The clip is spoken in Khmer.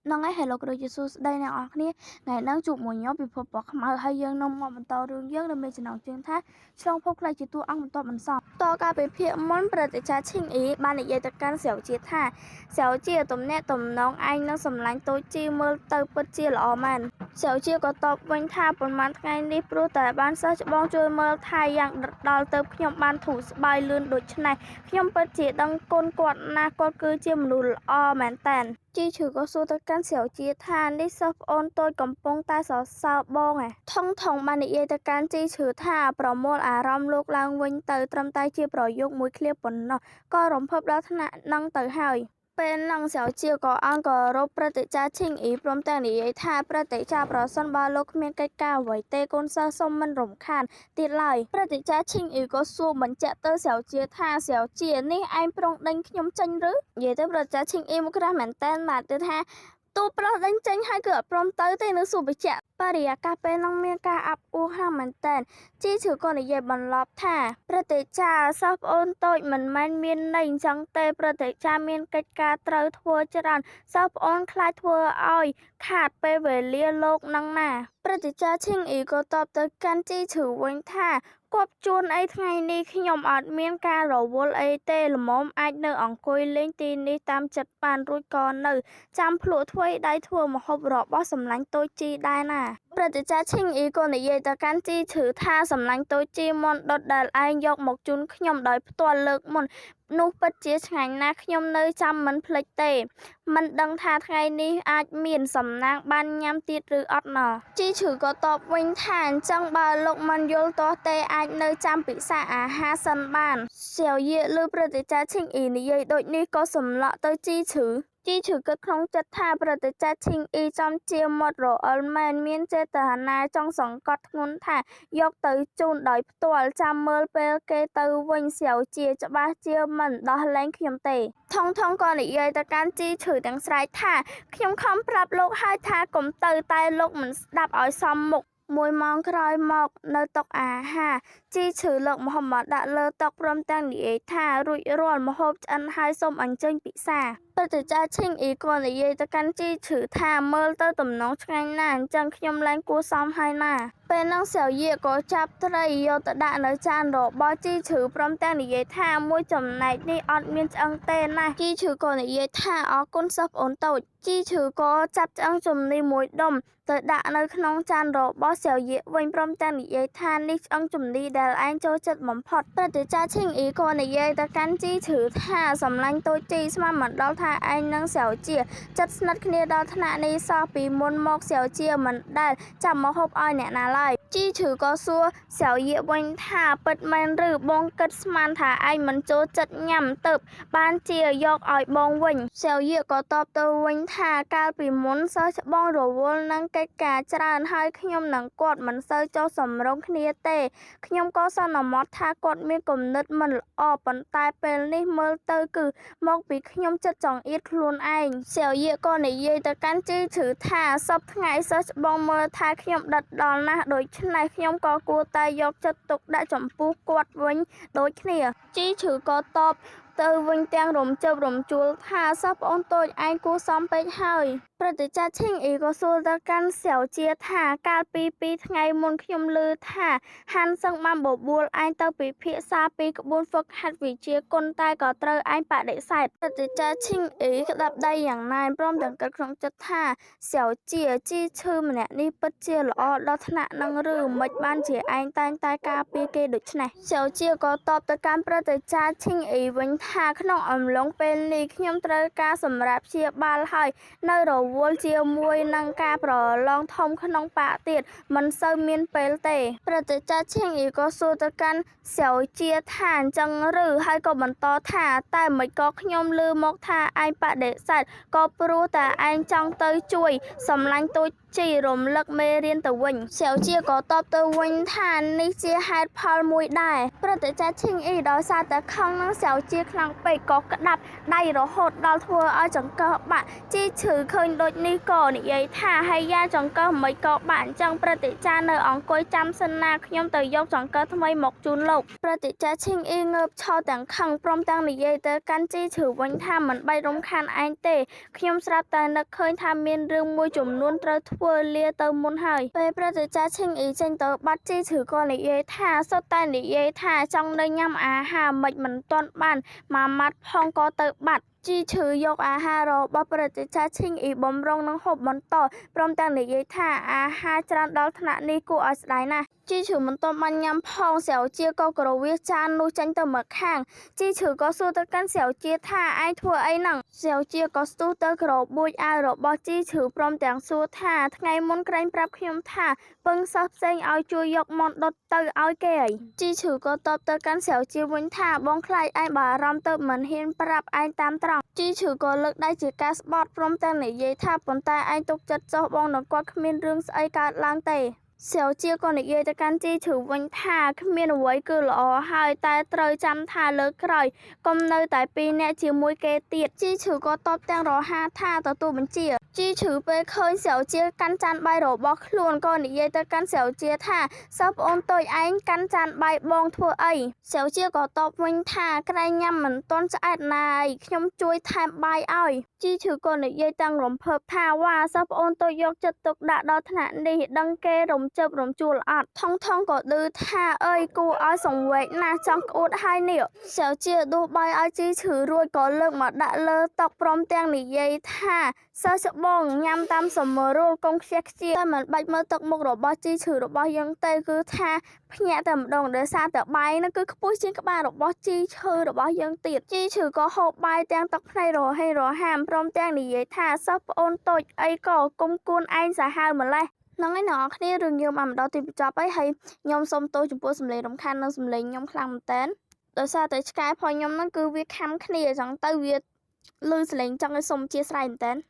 Nâng ấy hello cô Jesus đây nè ởនេះថ្ងៃហ្នឹងជួបមួយខ្ញុំពិភពរបស់ខ្មៅហើយយើងនឹងមកបន្តរឿងយើងដែលមានចំណងជើងថាឆ្លងភពខ្លាចជាតួអង្គបន្ទាប់បន្សំតការពិភាក្សាមុនប្រតិចាឈិងអ៊ីបាននិយាយទៅកាន់ស្រាវជាថាស្រាវជាទំនាក់ទំនងឯងនឹងសម្លាញ់តូចជីមើលទៅពិតជាល្អមែនស្រាវជាក៏តបវិញថាប៉ុន្មានថ្ងៃនេះព្រោះតែបានសិស្សច្បងជួយមើលថែយ៉ាងដល់ទៅខ្ញុំបានធូរស្បើយលឿនដូច្នេះខ្ញុំពិតជាដឹងគុណគាត់ណាស់គាត់គឺជាមនុស្សល្អមែនតើជីឈឺក៏សួរទៅកាន់ស្រាវជាថានេះសិស្សប្អូនតូចកំពុងតែសរសើរបងថងបាននិយាយទៅកាន់ជីឈឺថាប្រមូលអារម្មណ៍លោកឡើងវិញទៅត្រឹមតែជាប្រយោគមួយឃ្លាប៉ុណ្ណោះក៏រំភើបដល់ថ្នាក់នឹងទៅហើយពេលនឹងស្រាវជាក៏អង្គរប្រតិចាឈិងអ៊ីព្រមទាំងនិយាយថាប្រតិចាប្រសិនបើលោកគ្មានកិច្ចការអ្វីទេកូនសិស្សសូមមិនរំខានទៀតឡើយប្រតិចាឈិងអ៊ីក៏សួរបញ្ជាក់ទៅស្រាវជាថាស្រាវជានេះឯងប្រុងដេញខ្ញុំចេញឬនិយាយទៅប្រតិចាឈិងអ៊ីមកក្រាស់មែនតើបាទទៅថាទូប្រុសដេញចេញហើយគឺអត់ព្រមទៅទេនៅសួរបញ្ជាក់បរិយាកាសពេលនឹងមានការអាប់អួរខ្លាំងមែនតើជីឈឺក៏និយាយបន្លប់ថាប្រតិចាសិស្សប្អូនតូចមិនមែនមានន័យអញ្ចឹងទេប្រតិចាមានកិច្ចការត្រូវធ្វើច្រើនសិស្សប្អូនខ្លាចធ្វើឲ្យខាតពេលវេលាលោកនឹងណាប្រតិចាឈិងអ៊ីក៏តបទៅកាន់ជីឈឺវិញថាគាត់ជួនអីថ្ងៃនេះខ្ញុំអត់មានការរវល់អីទេល្មមអាចនៅអង្គុយលេងទីនេះតាមចិត្តបានរួចក៏នៅចាំភ្លក់ធ្វើដៃធ្វើម្ហូបរបស់សម្លាញ់តូចជីដែរណាប្រតិចាឈិងអ៊ីក៏និយាយទៅកាន់ជីឈឺថាសម្លាញ់តូចជីមុនដុតដែលឯងយកមកជូនខ្ញុំដោយផ្ទាល់លើកមុននោះពិតជាឆ្ងាញ់ណាស់ខ្ញុំនៅចាំមិនភ្លេចទេមិនដឹងថាថ្ងៃនេះអាចមានសំណាងបានញ៉ាំទៀតឬអត់ណោះជីឈឺក៏តបវិញថាអញ្ចឹងបើលោកមិនយល់ទាស់ទេអាចនៅចាំពិសាអាហារសិនបានស្រាវយាលើប្រតិចាឈិងអ៊ីនិយាយដូចនេះក៏សម្លក់ទៅជីឈឺគិតក្នុងចិត្តថាប្រតិចាឈិងអ៊ីចំជាមាត់រអិលមែនមានចេតនាចង់សង្កត់ធ្ងន់ថាយកទៅជូនដោយផ្ទាល់ចាំមើលពេលគេទៅវិញស្រាវជាច្បាស់ជាមិនដោះលែងខ្ញុំទេថងក៏និយាយទៅកាន់ជីឈឺទាំងស្រែកថាខ្ញុំខំប្រាប់លោកហើយថាកុំទៅតែលោកមិនស្ដាប់ឲ្យសមមុខមួយម៉ោងក្រោយមកនៅតុអាហារជីឈឺលើកម្ហូបមកដាក់លើតុព្រមទាំងនិយាយថារួចរាល់ម្ហូបឆ្អិនហើយសូមអញ្ជើញពិសាប្រតិចាឈិងអ៊ីក៏និយាយទៅកាន់ជីឈឺថាមើលទៅទំនងឆ្ងាញ់ណាស់អញ្ចឹងខ្ញុំឡើងគួរសមហើយណាពេលនោះស្រាវយាក៏ចាប់ត្រីយកទៅដាក់នៅចានរបស់ជីឈឺព្រមទាំងនិយាយថាមួយចំណែកនេះអត់មានឆ្អឹងទេណាជីឈឺក៏និយាយថាអរគុណសិស្សប្អូនតូចជីឈឺក៏ចាប់ឆ្អឹងជំនីមួយដុំទៅដាក់នៅក្នុងចានរបស់ស្រាវយាវិញព្រមទាំងនិយាយថានេះឆ្អឹងជំនីដែលឯងចូលចិត្តបំផុតប្រតិចាឈិងអ៊ីក៏និយាយទៅកាន់ជីឈឺថាសម្លាញ់តូចជីស្មានមិនដល់ថាឯងនឹងស្រាវជាចិត្តស្និទ្ធគ្នាដល់ថ្នាក់នេះសោះពីមុនមកស្រាវជាមិនដែលចាប់មកហូបឲ្យអ្នកណាឡើយជីឈឺក៏សួរស្រាវយាវិញថាពិតមែនឬបងគិតស្មានថាឯងមិនចូលចិត្តញ៉ាំទៅបានជាយកឲ្យបងវិញស្រាវយាក៏តបទៅវិញថាកាលពីមុនសិស្សច្បងរវល់នឹងកិច្ចការច្រើនហើយខ្ញុំនឹងគាត់មិនសូវចុះសម្រុងគ្នាទេខ្ញុំក៏សន្មត់ថាគាត់មានគំនិតមិនល្អប៉ុន្តែពេលនេះមើលទៅគឺមកពីខ្ញុំចិត្តចង្អៀតខ្លួនឯងស្រាវយាក៏និយាយទៅកាន់ជីឈឺថាសពថ្ងៃសិស្សច្បងមើលថាខ្ញុំដិតដល់ណាស់ដូច្នេះខ្ញុំក៏គួរតែយកចិត្តទុកដាក់ចំពោះគាត់វិញដូចគ្នាជីឈឺក៏តបទៅវិញទាំងរំជើបរំជួលថាសិស្សប្អូនតូចឯងគួរសមពេកហើយប្រតិចាឈិងអ៊ីក៏សួរទៅកាន់ស្រាវជាថាកាលពី2ថ្ងៃមុនខ្ញុំឮថាហាន់សឹងបានបបួលឯងទៅពិភាក្សាពីក្បួនហ្វឹកហាត់វិជ្ជាគុណតែក៏ត្រូវឯងបដិសេធប្រតិចាឈិងអ៊ីក្តាប់ដៃយ៉ាងណានព្រមទាំងគិតក្នុងចិត្តថាស្រាវជាជីឈឺម្នាក់នេះពិតជាល្អដល់ថ្នាក់នឹងឬមិនបានជាឯងតែងតែការពារគេដូច្នេះស្រាវជាក៏តបទៅកាន់ប្រតិចាឈិងអ៊ីវិញថាក្នុងអំឡុងពេលនេះខ្ញុំត្រូវការសម្រាប់ព្យាបាលហើយនៅរវល់ជាមួយនឹងការប្រឡងធំក្នុងបកទៀតមិនសូវមានពេលទេប្រតិចាឈិងអ៊ីក៏សួរទៅកាន់ស្រាវជាថាអញ្ចឹងឬហើយក៏បន្តថាតែមិនក៏ខ្ញុំឮមកថាឯងបដិសេធក៏ព្រោះតែឯងចង់ទៅជួយសម្លាញ់តូចជីរំលឹកមេរៀនទៅវិញស្រាវជាក៏តបទៅវិញថានេះជាហេតុផលមួយដែរប្រតិចាឈិងអ៊ីដោយសារតែខឹងនឹងស្រាវជា ខ្លាំងពេកក៏ក្តាប់ដៃរហូតដល់ធ្វើឲ្យចង្កឹះបាក់ជីឈឺឃើញដូចនេះក៏និយាយថាហើយយ៉ាចង្កឹះមិនក៏បាក់អញ្ចឹងព្រឹទ្ធាចារ្យនៅអង្គុយចាំសិនណាខ្ញុំទៅយកចង្កឹះថ្មីមកជូនលោកព្រឹទ្ធាចារ្យឈិងអ៊ីងើបឆោតទាំងខឹងព្រមទាំងនិយាយទៅកាន់ជីឈឺវិញថាមិនបាច់រំខានឯងទេខ្ញុំស្រាប់តែនឹកឃើញថាមានរឿងមួយចំនួនត្រូវធ្វើលាទៅមុនហើយពេលព្រឹទ្ធាចារ្យឈិងអ៊ីចេញទៅបាត់ជីឈឺក៏និយាយថាសុទ្ធតែនិយាយថាចង់នៅញ៉ាំអាហារមិនទាន់បានមួយម៉ាត់ផងក៏ទៅបាត់ជីឈឺយកអាហាររបស់ព្រឹទ្ធាចារ្យឈិងអ៊ីបំរុងនឹងហូបបន្តព្រមទាំងនិយាយថាអាហារច្រើនដល់ថ្នាក់នេះគួរឲ្យស្ដាយណាស់ជីឈឺមិនទាន់បានញ៉ាំផងស្រាវជាក៏ក្រវាសចាននោះចេញទៅមកខាងជីឈឺក៏សួរទៅកាន់ស្រាវជាថាឯងធ្វើអីហ្នឹងស្រាវជាក៏ស្ទុះទៅក្របួចអាវរបស់ជីឈឺព្រមទាំងសួរថាថ្ងៃមុនក្រែងប្រាប់ខ្ញុំថាពឹងសិស្សផ្សេងឲ្យជួយយកមន្តដុតទៅឲ្យគេអីជីឈឺក៏តបទៅកាន់ស្រាវជាវិញថាបងខ្លាចឯងបារម្ភទៅមិនហ៊ានប្រាប់ឯងតាមត្រង់ជីឈឺក៏លើកដៃជាការស្បត់ព្រមទាំងនិយាយថាប៉ុន្តែឯងទុកចិត្តចុះបងនឹងគាត់គ្មានរឿងស្អីកើតឡើងទេស្រាវជាក៏និយាយទៅកាន់ជីឈឺវិញថាគ្មានអ្វីគឺល្អហើយតែត្រូវចាំថាលើកក្រោយកុំនៅតែពីរនាក់ជាមួយគេទៀតជីឈឺក៏តបទាំងរហ័សថាទទួលបញ្ជាជីឈឺពេលឃើញស្រាវជាកាន់ចានបាយរបស់ខ្លួនក៏និយាយទៅកាន់ស្រាវជាថាសិស្សប្អូនតូចឯងកាន់ចានបាយបងធ្វើអីស្រាវជាក៏តបវិញថាក្រែងញ៉ាំមិនទាន់ឆ្អែតណាយខ្ញុំជួយថែមបាយឲ្យជីឈឺក៏និយាយទាំងរំភើបថាវ៉ាសិស្សប្អូនតូចយកចិត្តទុកដាក់ដល់ថ្នាក់នេះដឹងគេរំជើបរំជួលអត់ថងក៏ឌឺថាអើយគួរឲ្យសង្វេគណាស់ចង់ក្អួតហើយនេះស្រាវជាដួសបាយឲ្យជីឈឺរួចក៏លើកមកដាក់លើតុព្រមទាំងនិយាយថាសិស្សច្បងញ៉ាំតាមសមរលកុំខ្ជះខ្ជាយតែមិនបាច់មើលទឹកមុខរបស់ជីឈឺរបស់យើងទេគឺថាភ្ញាក់តែម្ដងដោយសារតែបាយនោះគឺខ្ពស់ជាងក្បាលរបស់ជីឈឺរបស់យើងទៀតជីឈឺក៏ហូបបាយទាំងទឹកភ្នែករហេរហាមព្រមទាំងនិយាយថាសិស្សប្អូនតូចអីក៏គុំគួនឯងសាហាវម្លេះហ្នឹងឯងអ្នកនរគ្នារឿងយើងបានមកដល់ទីបញ្ចប់ហើយខ្ញុំសូមទោសចំពោះសម្លេងរំខាននិងសម្លេងខ្ញុំខ្លាំងមែនតើដោយសារតែឆ្កែផងខ្ញុំហ្នឹងគឺវាខំគ្នាអញ្ចឹងទៅវាលឺសម្លេងចង់ឲ្យសូមអធិស្ឋានមែនតើ